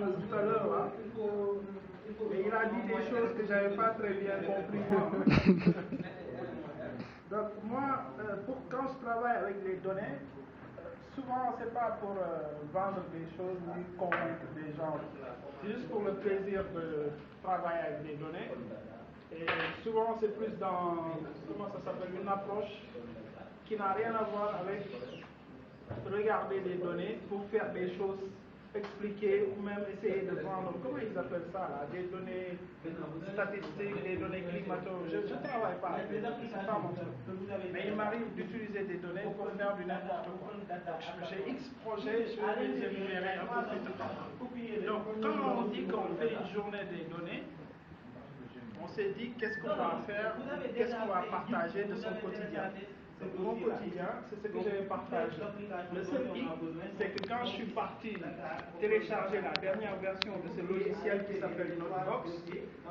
tout à l'heure, hein, mais il a dit des choses que je n'avais pas très bien compris. Donc moi, quand je travaille avec les données, souvent c'est pas pour vendre des choses ni convaincre des gens, c'est juste pour le plaisir de travailler avec des données. Et souvent c'est plus dans, comment ça s'appelle, une approche qui n'a rien à voir avec regarder des données pour faire des choses, expliquer ou même essayer de vendre, comment ils appellent ça là, des données statistiques, des données climatologiques. Je ne travaille pas avec ça, c'est pas mon truc. Mais il m'arrive d'utiliser des données pour faire du n'importe quoi. J'ai X projets, je vais les énumérer un peu plus tard. Donc quand on dit qu'on fait une journée des données, on s'est dit qu'est-ce qu'on va faire, qu'est-ce qu'on va partager de son quotidien. Donc mon quotidien, c'est ce que j'avais partagé. Le seul hic, c'est que quand je suis parti télécharger la dernière version de ce logiciel qui s'appelle Notebox,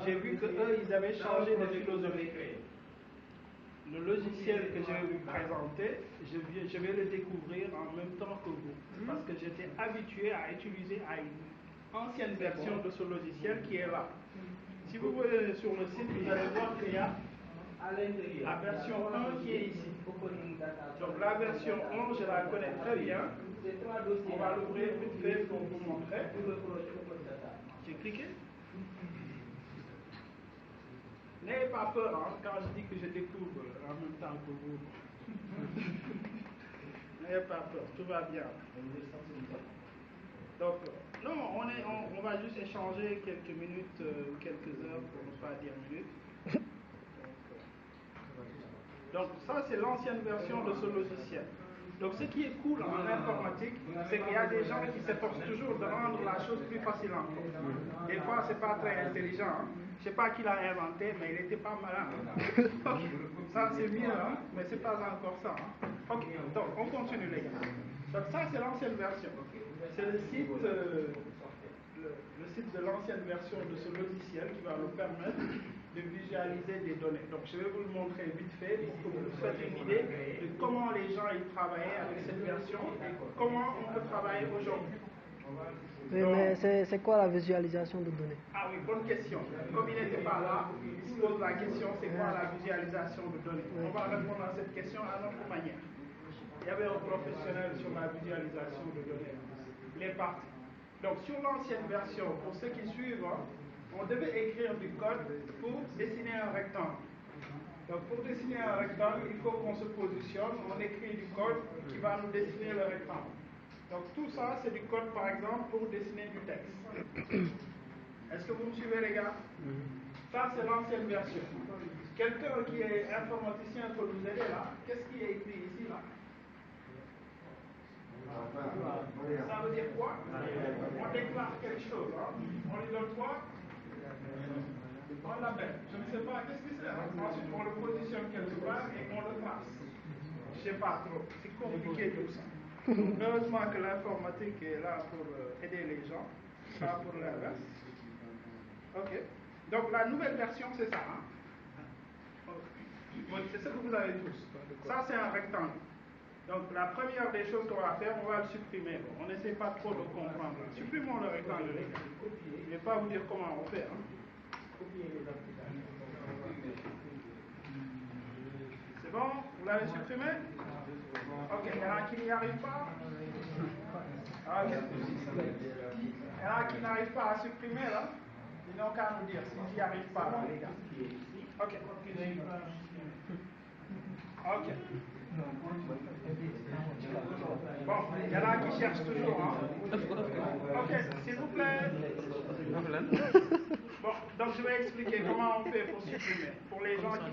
j'ai vu qu'eux, ils avaient changé de philosophie. Le logiciel que je vais vous présenter, je vais le découvrir en même temps que vous. Parce que j'étais habitué à utiliser une ancienne version de ce logiciel qui est là. Si vous voyez sur le site, vous allez voir qu'il y a la version 1 qui est ici. Donc la version 1, je la connais très bien. On va l'ouvrir vite fait pour vous montrer. J'ai cliqué. N'ayez pas peur hein, quand je dis que je découvre en même temps que vous. N'ayez pas peur, tout va bien. Donc, non, on va juste échanger quelques minutes ou quelques heures pour ne pas dire minutes. Donc ça, c'est l'ancienne version de ce logiciel. Donc ce qui est cool en informatique, c'est qu'il y a des gens qui s'efforcent toujours de rendre la chose plus facile encore. Des fois, c'est pas très intelligent. Hein. Je sais pas qui l'a inventé, mais il n'était pas malin. Hein. Ça, c'est mieux, hein, mais c'est pas encore ça. Hein. Ok, donc on continue les gars. Donc ça, c'est l'ancienne version. C'est le site de l'ancienne version de ce logiciel qui va nous permettre de visualiser des données. Donc je vais vous le montrer vite fait pour que vous fassiez une idée de comment les gens y travaillaient avec cette version et comment on peut travailler aujourd'hui. Oui, mais c'est quoi la visualisation de données? Ah oui, bonne question. Comme il n'était pas là, il se pose la question, c'est quoi la visualisation de données? On va répondre à cette question à notre manière. Il y avait un professionnel sur la visualisation de données. Les parties. Donc sur l'ancienne version, pour ceux qui suivent, on devait écrire du code pour dessiner un rectangle. Donc pour dessiner un rectangle, il faut qu'on se positionne, on écrit du code qui va nous dessiner le rectangle. Donc tout ça, c'est du code par exemple pour dessiner du texte. Est-ce que vous me suivez les gars? Ça, c'est l'ancienne version. Quelqu'un qui est informaticien peut nous aider là. Qu'est-ce qui est écrit ici là? Ça veut dire quoi? On déclare quelque chose. Hein? On lui donne quoi? On l'appelle. Je ne sais pas qu'est-ce que c'est. Ensuite, on le positionne quelque part et on le trace. Je ne sais pas trop. C'est compliqué tout ça. Heureusement que l'informatique est là pour aider les gens, pas pour l'inverse. Ok. Donc la nouvelle version, c'est ça. Hein? Okay. C'est ce que vous avez tous. Ça, c'est un rectangle. Donc la première des choses qu'on va faire, on va le supprimer. On n'essaie pas trop de comprendre. Supprimons le rectangle. Je ne vais pas vous dire comment on fait. Hein. C'est bon? Vous l'avez supprimé? Ok, il y en a qui n'y arrivent pas? Ok. Il y en a qui n'arrivent pas à supprimer là? Ils n'ont qu'à nous dire s'ils n'y arrivent pas là, les gars. Ok. Ok. Bon, il y en a qui cherchent toujours. Hein? Ok, s'il vous plaît. Bon, donc je vais expliquer comment on fait pour supprimer. Pour les gens qui